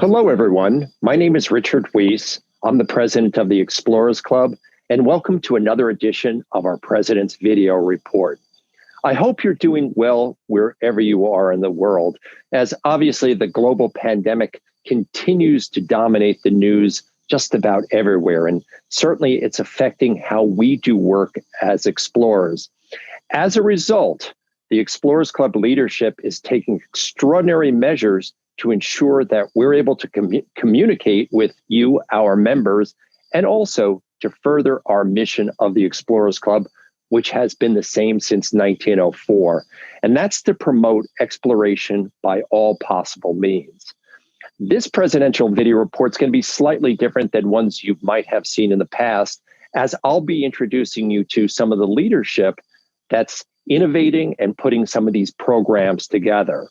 Hello, everyone. My name is Richard Weiss. I'm the president of the Explorers Club, and welcome to another edition of our President's Video Report. I hope you're doing well wherever you are in the world, as obviously the global pandemic continues to dominate the news just about everywhere, and certainly it's affecting how we do work as explorers. As a result, the Explorers Club leadership is taking extraordinary measures to ensure that we're able to communicate with you, our members, and also to further our mission of the Explorers Club, which has been the same since 1904. And that's to promote exploration by all possible means. This presidential video report is going to be slightly different than ones you might have seen in the past, as I'll be introducing you to some of the leadership that's innovating and putting some of these programs together.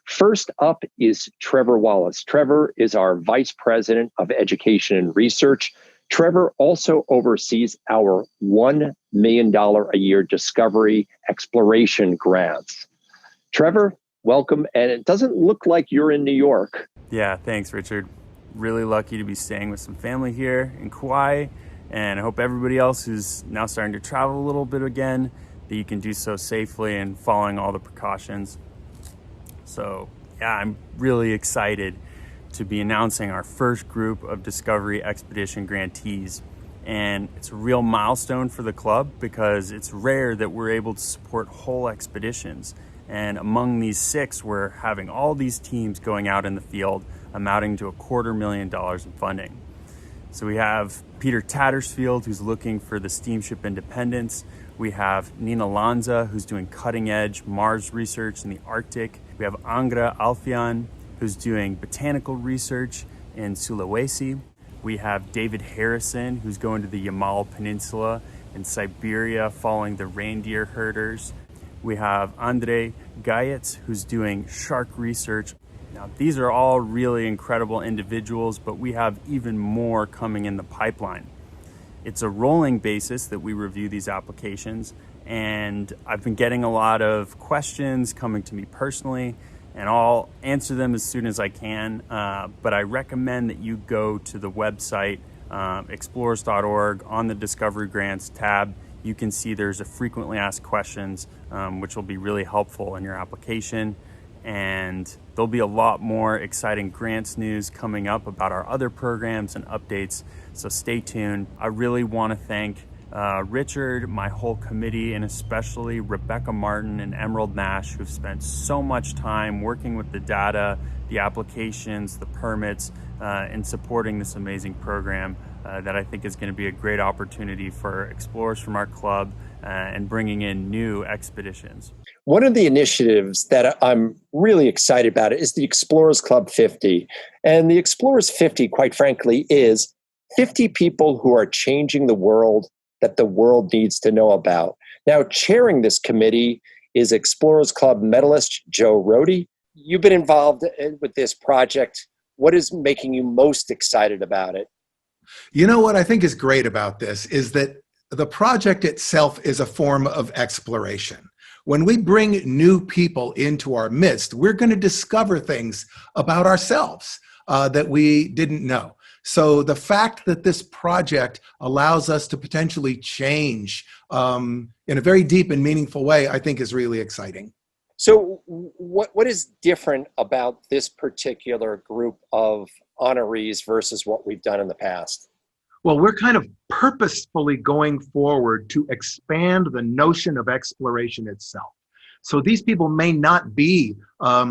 First up is Trevor Wallace. Trevor is our Vice President of Education and Research. Trevor also oversees our $1 million a year discovery exploration grants. Trevor, welcome. And it doesn't look like you're in New York. Yeah, thanks, Richard. Really lucky to be staying with some family here in Kauai. And I hope everybody else who's now starting to travel a little bit again, that you can do so safely and following all the precautions. So yeah, I'm really excited to be announcing our first group of Discovery Expedition grantees. And it's a real milestone for the club because it's rare that we're able to support whole expeditions. And among these 6, we're having all these teams going out in the field, amounting to $250,000 in funding. So we have Peter Tattersfield, who's looking for the steamship Independence. We have Nina Lanza, who's doing cutting-edge Mars research in the Arctic. We have Angra Alfian, who's doing botanical research in Sulawesi. We have David Harrison, who's going to the Yamal Peninsula in Siberia following the reindeer herders. We have Andrei Gayetz, who's doing shark research. Now, these are all really incredible individuals, but we have even more coming in the pipeline. It's a rolling basis that we review these applications, and I've been getting a lot of questions coming to me personally, and I'll answer them as soon as I can, but I recommend that you go to the website, explorers.org. On the Discovery Grants tab, you can see there's a frequently asked questions, which will be really helpful in your application. And there'll be a lot more exciting grants news coming up about our other programs and updates, so stay tuned. I really want to thank Richard, my whole committee, and especially Rebecca Martin and Emerald Nash, who've spent so much time working with the data, the applications, the permits, in supporting this amazing program that I think is going to be a great opportunity for explorers from our club and bringing in new expeditions. One of the initiatives that I'm really excited about is the Explorers Club 50. And the Explorers 50, quite frankly, is 50 people who are changing the world that the world needs to know about. Now, chairing this committee is Explorers Club medalist Joe Rohde. You've been involved with this project. What is making you most excited about it? You know what I think is great about this is that the project itself is a form of exploration. When we bring new people into our midst, we're going to discover things about ourselves that we didn't know. So the fact that this project allows us to potentially change in a very deep and meaningful way, I think is really exciting. So what is different about this particular group of honorees versus what we've done in the past? Well, we're kind of purposefully going forward to expand the notion of exploration itself. So these people may not be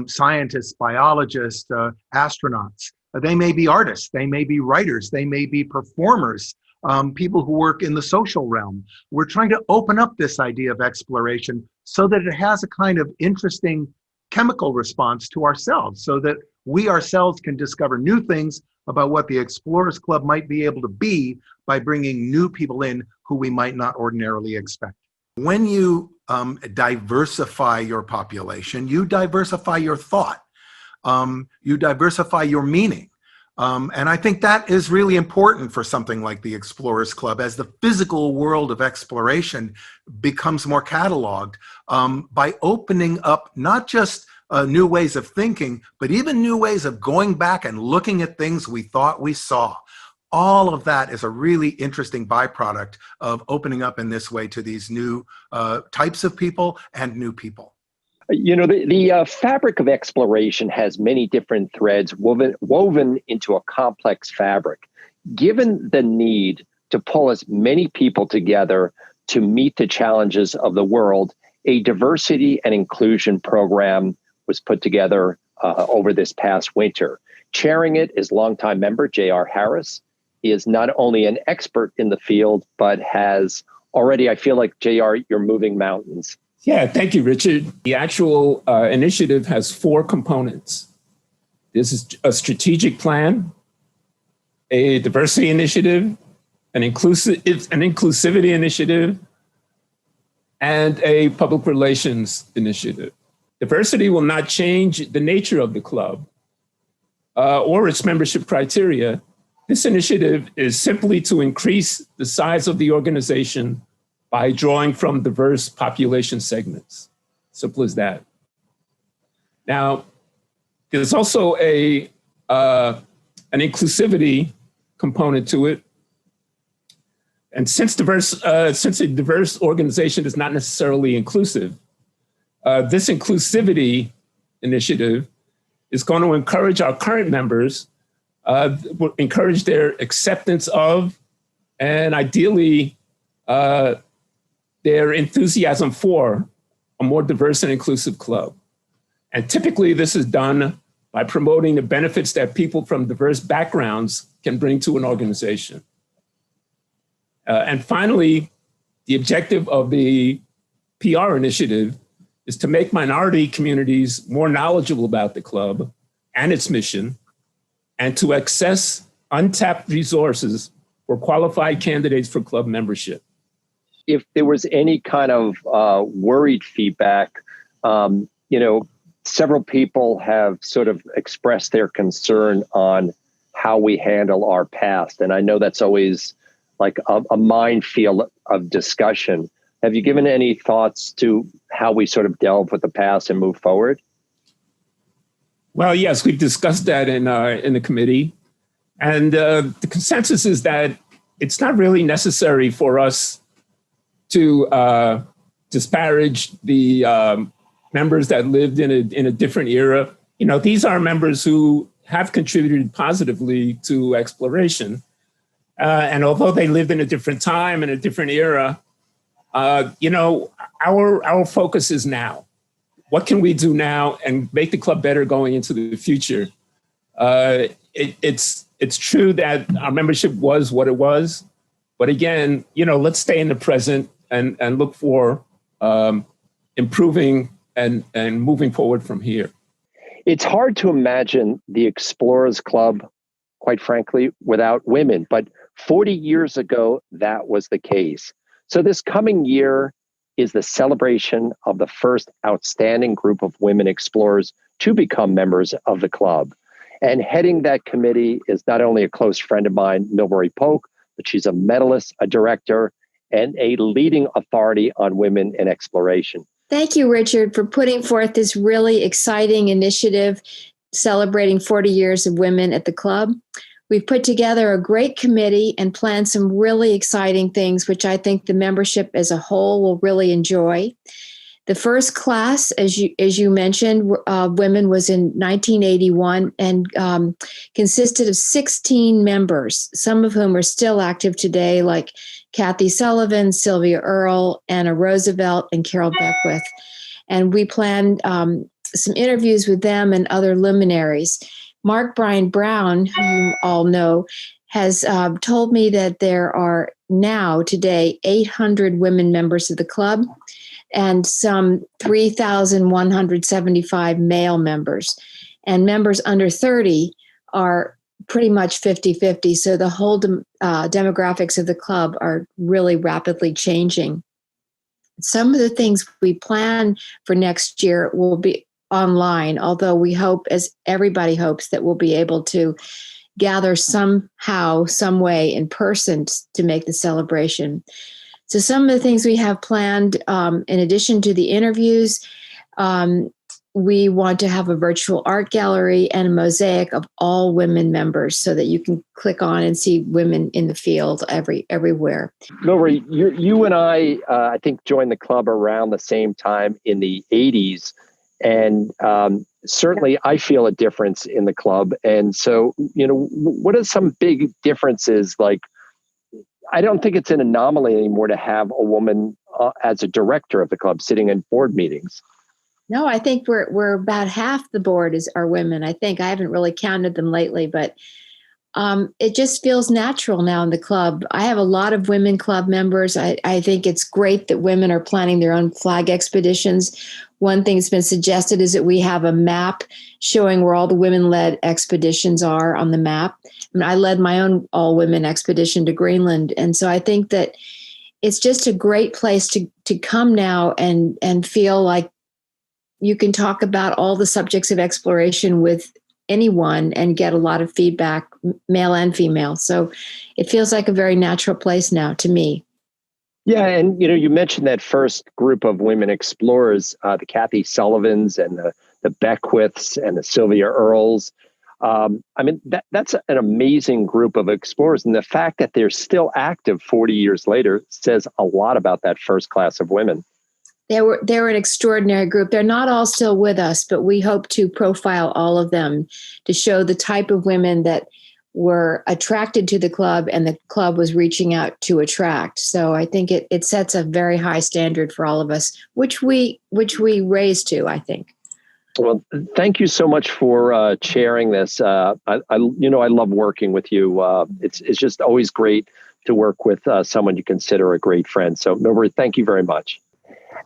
scientists, biologists, astronauts. They may be artists, they may be writers, they may be performers, people who work in the social realm. We're trying to open up this idea of exploration so that it has a kind of interesting chemical response to ourselves, so that we ourselves can discover new things about what the Explorers Club might be able to be by bringing new people in who we might not ordinarily expect. When you diversify your population, you diversify your thought, you diversify your meaning. And I think that is really important for something like the Explorers Club, as the physical world of exploration becomes more cataloged by opening up not just new ways of thinking, but even new ways of going back and looking at things we thought we saw. All of that is a really interesting byproduct of opening up in this way to these new types of people and new people. You know, the fabric of exploration has many different threads woven into a complex fabric. Given the need to pull as many people together to meet the challenges of the world, a diversity and inclusion program was put together over this past winter. Chairing it is longtime member J.R. Harris. He is not only an expert in the field, but has already, I feel like, J.R., you're moving mountains. Yeah, thank you, Richard. The actual initiative has 4 components. This is a strategic plan, a diversity initiative, an inclusivity initiative, and a public relations initiative. Diversity will not change the nature of the club or its membership criteria. This initiative is simply to increase the size of the organization by drawing from diverse population segments. Simple as that. Now, there's also an inclusivity component to it. And since a diverse organization is not necessarily inclusive, this inclusivity initiative is going to encourage our current members, encourage their acceptance of, and ideally, their enthusiasm for a more diverse and inclusive club. And typically this is done by promoting the benefits that people from diverse backgrounds can bring to an organization. And finally, the objective of the PR initiative is to make minority communities more knowledgeable about the club and its mission, and to access untapped resources for qualified candidates for club membership. If there was any kind of worried feedback, several people have sort of expressed their concern on how we handle our past. And I know that's always like a minefield of discussion. Have you given any thoughts to how we sort of delve with the past and move forward? Well, yes, we've discussed that in the committee. And the consensus is that it's not really necessary for us to disparage the members that lived in a different era. You know, these are members who have contributed positively to exploration. And although they lived in a different time and a different era, our focus is now. What can we do now and make the club better going into the future? It's true that our membership was what it was, but again, let's stay in the present and look for improving and moving forward from here. It's hard to imagine the Explorers Club, quite frankly, without women, but 40 years ago, that was the case. So this coming year is the celebration of the first outstanding group of women explorers to become members of the club. And heading that committee is not only a close friend of mine, Milbury Polk, but she's a medalist, a director, and a leading authority on women in exploration. Thank you, Richard, for putting forth this really exciting initiative celebrating 40 years of women at the club. We've put together a great committee and planned some really exciting things, which I think the membership as a whole will really enjoy. The first class, as you mentioned, women was in 1981 and consisted of 16 members, some of whom are still active today, like Kathy Sullivan, Sylvia Earle, Anna Roosevelt, and Carol Beckwith. And we planned some interviews with them and other luminaries. Mark Brian Brown, who you all know, has told me that there are now today 800 women members of the club and some 3,175 male members. And members under 30 are pretty much 50-50. So the whole demographics of the club are really rapidly changing. Some of the things we plan for next year will be online, although we hope, as everybody hopes, that we'll be able to gather somehow, some way in person to make the celebration. So some of the things we have planned, in addition to the interviews, we want to have a virtual art gallery and a mosaic of all women members so that you can click on and see women in the field everywhere. Milry, you and I think, joined the club around the same time in the 80s. And certainly I feel a difference in the club. And so, what are some big differences? Like, I don't think it's an anomaly anymore to have a woman as a director of the club sitting in board meetings. No, I think we're about half the board are women. I think I haven't really counted them lately, but it just feels natural now in the club. I have a lot of women club members. I think it's great that women are planning their own flag expeditions. One thing that's been suggested is that we have a map showing where all the women-led expeditions are on the map. I mean, I led my own all-women expedition to Greenland. And so I think that it's just a great place to come now and feel like you can talk about all the subjects of exploration with anyone and get a lot of feedback, male and female. So it feels like a very natural place now to me. Yeah, and you mentioned that first group of women explorers, the Kathy Sullivans and the Beckwiths and the Sylvia Earles. I mean, that's an amazing group of explorers, and the fact that they're still active 40 years later says a lot about that first class of women. They were an extraordinary group. They're not all still with us, but we hope to profile all of them to show the type of women that were attracted to the club and the club was reaching out to attract. So I think it sets a very high standard for all of us, which we raise to, I think. Well, thank you so much for sharing this. I love working with you. It's just always great to work with someone you consider a great friend. So, Milry, thank you very much.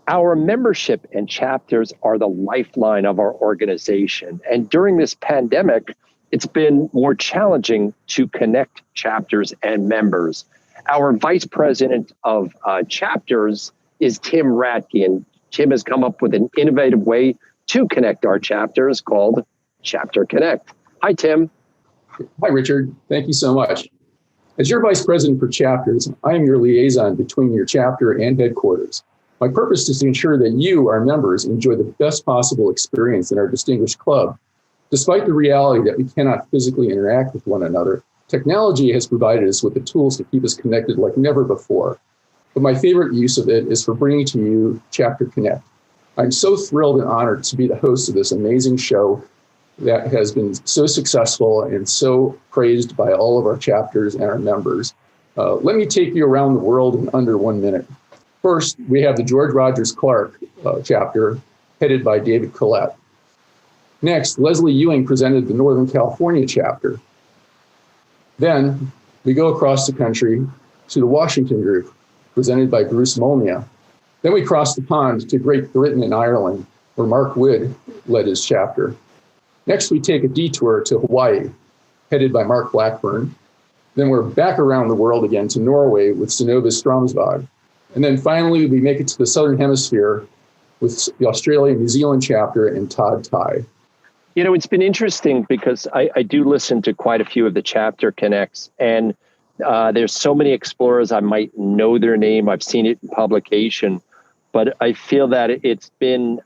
Our membership and chapters are the lifeline of our organization. And during this pandemic, it's been more challenging to connect chapters and members. Our vice president of chapters is Tim Ratke, and Tim has come up with an innovative way to connect our chapters called Chapter Connect. Hi, Tim. Hi, Richard. Thank you so much. As your vice president for chapters, I am your liaison between your chapter and headquarters. My purpose is to ensure that you, our members, enjoy the best possible experience in our distinguished club. Despite the reality that we cannot physically interact with one another, technology has provided us with the tools to keep us connected like never before. But my favorite use of it is for bringing to you Chapter Connect. I'm so thrilled and honored to be the host of this amazing show that has been so successful and so praised by all of our chapters and our members. Let me take you around the world in under 1 minute. First, we have the George Rogers Clark chapter, headed by David Collette. Next, Leslie Ewing presented the Northern California chapter. Then we go across the country to the Washington group, presented by Bruce Molnia. Then we cross the pond to Great Britain and Ireland, where Mark Wood led his chapter. Next, we take a detour to Hawaii, headed by Mark Blackburn. Then we're back around the world again to Norway with Synnøve Stromsvåg. And then finally, we make it to the Southern Hemisphere with the Australia-New Zealand chapter and Todd Ty. It's been interesting because I do listen to quite a few of the chapter connects, and there's so many explorers. I might know their name. I've seen it in publication, but I feel that it's been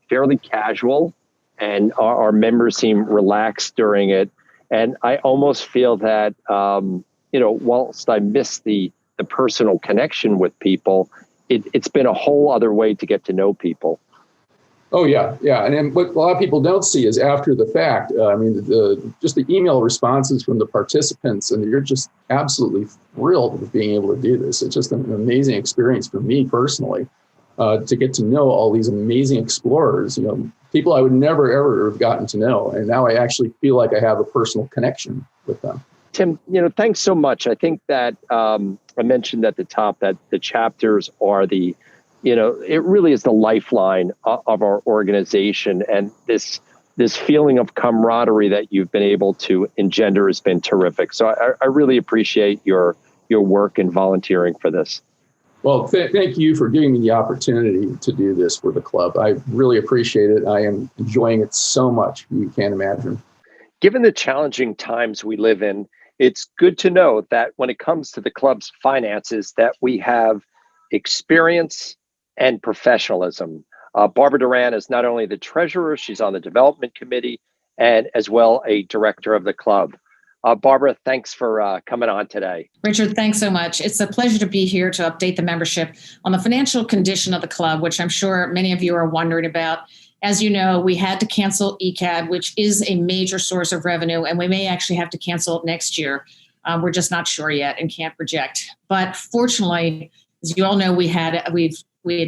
fairly casual, and our members seem relaxed during it. And I almost feel that, whilst I miss the personal connection with people, it's been a whole other way to get to know people. Oh, yeah. And what a lot of people don't see is after the fact. Just the email responses from the participants, and you're just absolutely thrilled with being able to do this. It's just an amazing experience for me personally, to get to know all these amazing explorers, people I would never, ever have gotten to know. And now I actually feel like I have a personal connection with them. Tim, thanks so much. I think that I mentioned at the top that the chapters are it really is the lifeline of our organization. And this feeling of camaraderie that you've been able to engender has been terrific. So I really appreciate your work and volunteering for this. Well, thank you for giving me the opportunity to do this for the club. I really appreciate it. I am enjoying it so much. You can't imagine. Given the challenging times we live in, it's good to know that when it comes to the club's finances, that we have experience and professionalism. Barbara Duran is not only the treasurer, she's on the development committee and as well a director of the club. Barbara, thanks for coming on today. Richard, thanks so much. It's a pleasure to be here to update the membership on the financial condition of the club, which I'm sure many of you are wondering about. As you know, we had to cancel ECAD, which is a major source of revenue, and we may actually have to cancel it next year. We're just not sure yet and can't project. But fortunately, as you all know, we had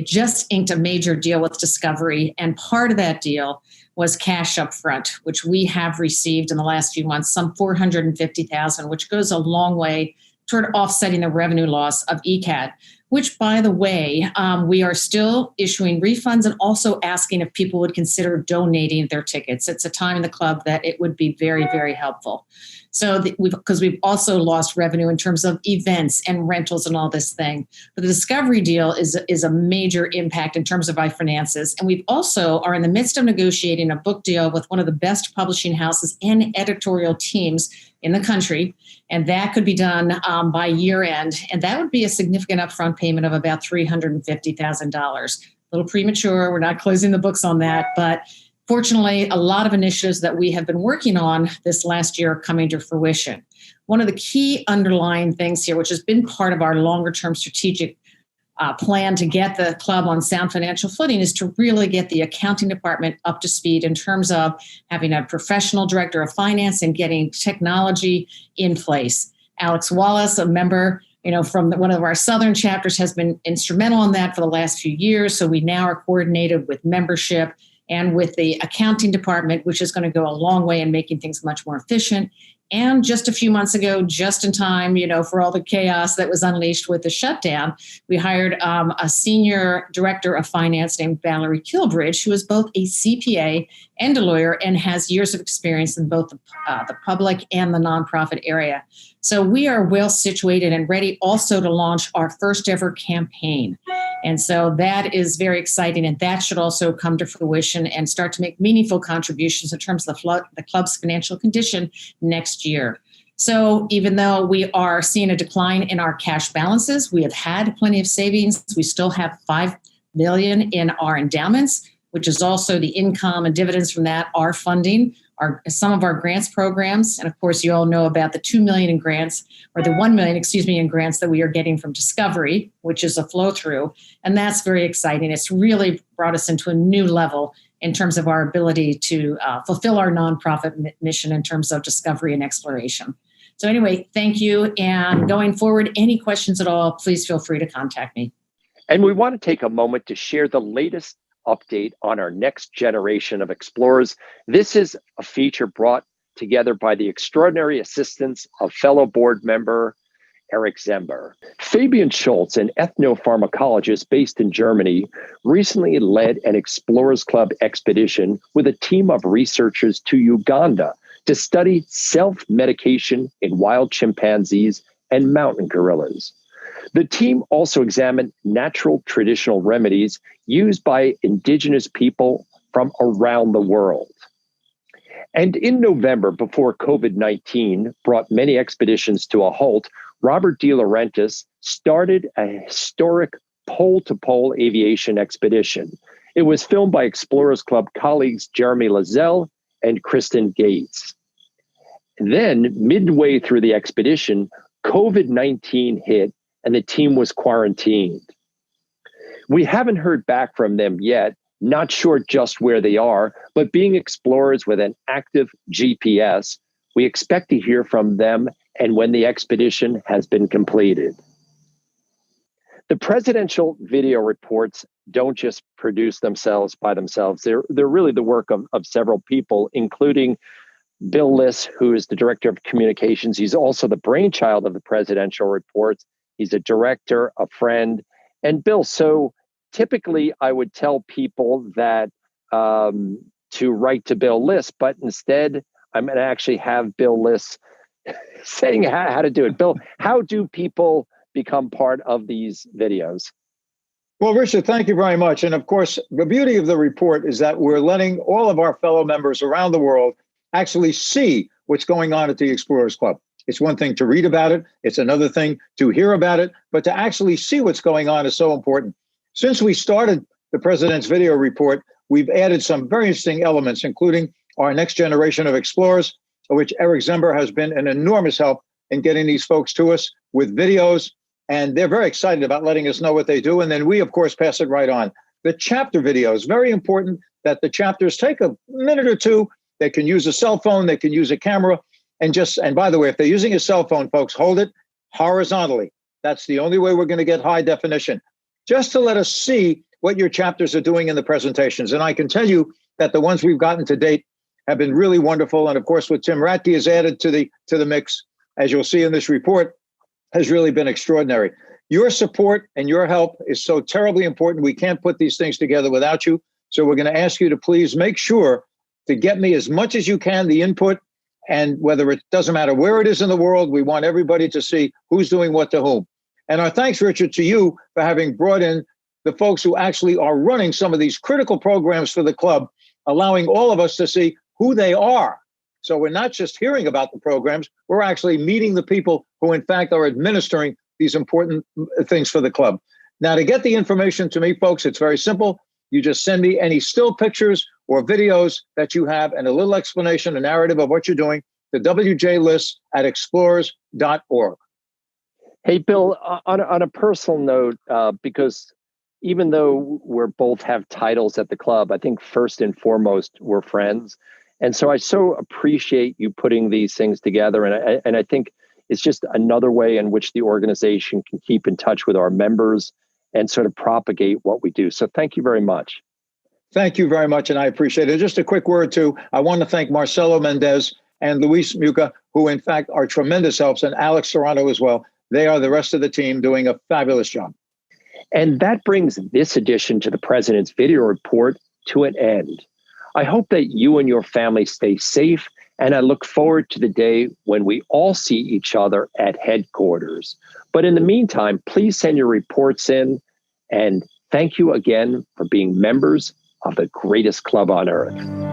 just inked a major deal with Discovery, and part of that deal was cash up front, which we have received in the last few months, some $450,000, which goes a long way toward offsetting the revenue loss of ECAD, which, by the way, we are still issuing refunds and also asking if people would consider donating their tickets. It's a time in the club that it would be very, very helpful. So because we've also lost revenue in terms of events and rentals and all this thing. But the Discovery deal is a major impact in terms of our finances. And we've also are in the midst of negotiating a book deal with one of the best publishing houses and editorial teams in the country. And that could be done by year end. And that would be a significant upfront payment of about $350,000. A little premature. We're not closing the books on that. But fortunately, a lot of initiatives that we have been working on this last year are coming to fruition. One of the key underlying things here, which has been part of our longer term strategic plan to get the club on sound financial footing, is to really get the accounting department up to speed in terms of having a professional director of finance and getting technology in place. Alex Wallace, a member from one of our Southern chapters, has been instrumental in that for the last few years. So we now are coordinated with membership and with the accounting department, which is going to go a long way in making things much more efficient. And just a few months ago, just in time, for all the chaos that was unleashed with the shutdown, we hired a senior director of finance named Valerie Kilbridge, who is both a CPA and a lawyer and has years of experience in both the public and the nonprofit area. So we are well situated and ready also to launch our first ever campaign. And so that is very exciting. And that should also come to fruition and start to make meaningful contributions in terms of the club's financial condition next year. So even though we are seeing a decline in our cash balances, we have had plenty of savings. We still have $5 million in our endowments, which is also the income and dividends from that are funding some of our grants programs. And of course, you all know about the $2 million in grants, or the $1 million, in grants that we are getting from Discovery, which is a flow through. And that's very exciting. It's really brought us into a new level in terms of our ability to fulfill our nonprofit mission in terms of discovery and exploration. So anyway, thank you. And going forward, any questions at all, please feel free to contact me. And we want to take a moment to share the latest update on our next generation of explorers. This is a feature brought together by the extraordinary assistance of fellow board member Eric Zember. Fabian Schultz, an ethnopharmacologist based in Germany, recently led an Explorers Club expedition with a team of researchers to Uganda to study self-medication in wild chimpanzees and mountain gorillas. The team also examined natural traditional remedies used by indigenous people from around the world. And in November, before COVID-19 brought many expeditions to a halt, Robert De Laurentiis started a historic pole-to-pole aviation expedition. It was filmed by Explorers Club colleagues Jeremy Lazelle and Kristen Gates. Then, midway through the expedition, COVID-19 hit and the team was quarantined. We haven't heard back from them yet, not sure just where they are, but being explorers with an active GPS, we expect to hear from them and when the expedition has been completed. The presidential video reports don't just produce themselves by themselves. They're really the work of several people, including Bill Liss, who is the director of communications. He's also the brainchild of the presidential reports. He's a director, a friend. And Bill, so typically I would tell people that to write to Bill Liss, but instead I'm going to actually have Bill Liss saying how to do it. Bill, how do people become part of these videos? Well, Richard, thank you very much. And of course, the beauty of the report is that we're letting all of our fellow members around the world actually see what's going on at the Explorers Club. It's one thing to read about it. It's another thing to hear about it, but to actually see what's going on is so important. Since we started the President's video report, we've added some very interesting elements, including our next generation of explorers, of which Eric Zember has been an enormous help in getting these folks to us with videos. And they're very excited about letting us know what they do. And then we, of course, pass it right on. The chapter videos, very important that the chapters take a minute or two. They can use a cell phone, they can use a camera. And by the way, if they're using a cell phone, folks, hold it horizontally. That's the only way we're going to get high definition, just to let us see what your chapters are doing in the presentations. And I can tell you that the ones we've gotten to date have been really wonderful. And of course, what Tim Ratke has added to the mix, as you'll see in this report, has really been extraordinary. Your support and your help is so terribly important. We can't put these things together without you. So we're going to ask you to please make sure to get me as much as you can, the input, and whether it doesn't matter where it is in the world, we want everybody to see who's doing what to whom. And our thanks, Richard, to you for having brought in the folks who actually are running some of these critical programs for the club, allowing all of us to see who they are. So we're not just hearing about the programs, we're actually meeting the people who, in fact, are administering these important things for the club. Now, to get the information to me, folks, it's very simple. You just send me any still pictures or videos that you have and a little explanation, a narrative of what you're doing to wjliss@explorers.org. Hey, Bill, on a personal note, because even though we're both have titles at the club, I think first and foremost, we're friends. And so I so appreciate you putting these things together. And I think it's just another way in which the organization can keep in touch with our members and sort of propagate what we do. So thank you very much. Thank you very much, and I appreciate it. Just a quick word, too. I want to thank Marcelo Mendez and Luis Muca, who, in fact, are tremendous helps, and Alex Serrano as well. They are the rest of the team doing a fabulous job. And that brings this edition to the President's Video Report to an end. I hope that you and your family stay safe, and I look forward to the day when we all see each other at headquarters. But in the meantime, please send your reports in, and thank you again for being members of the greatest club on earth.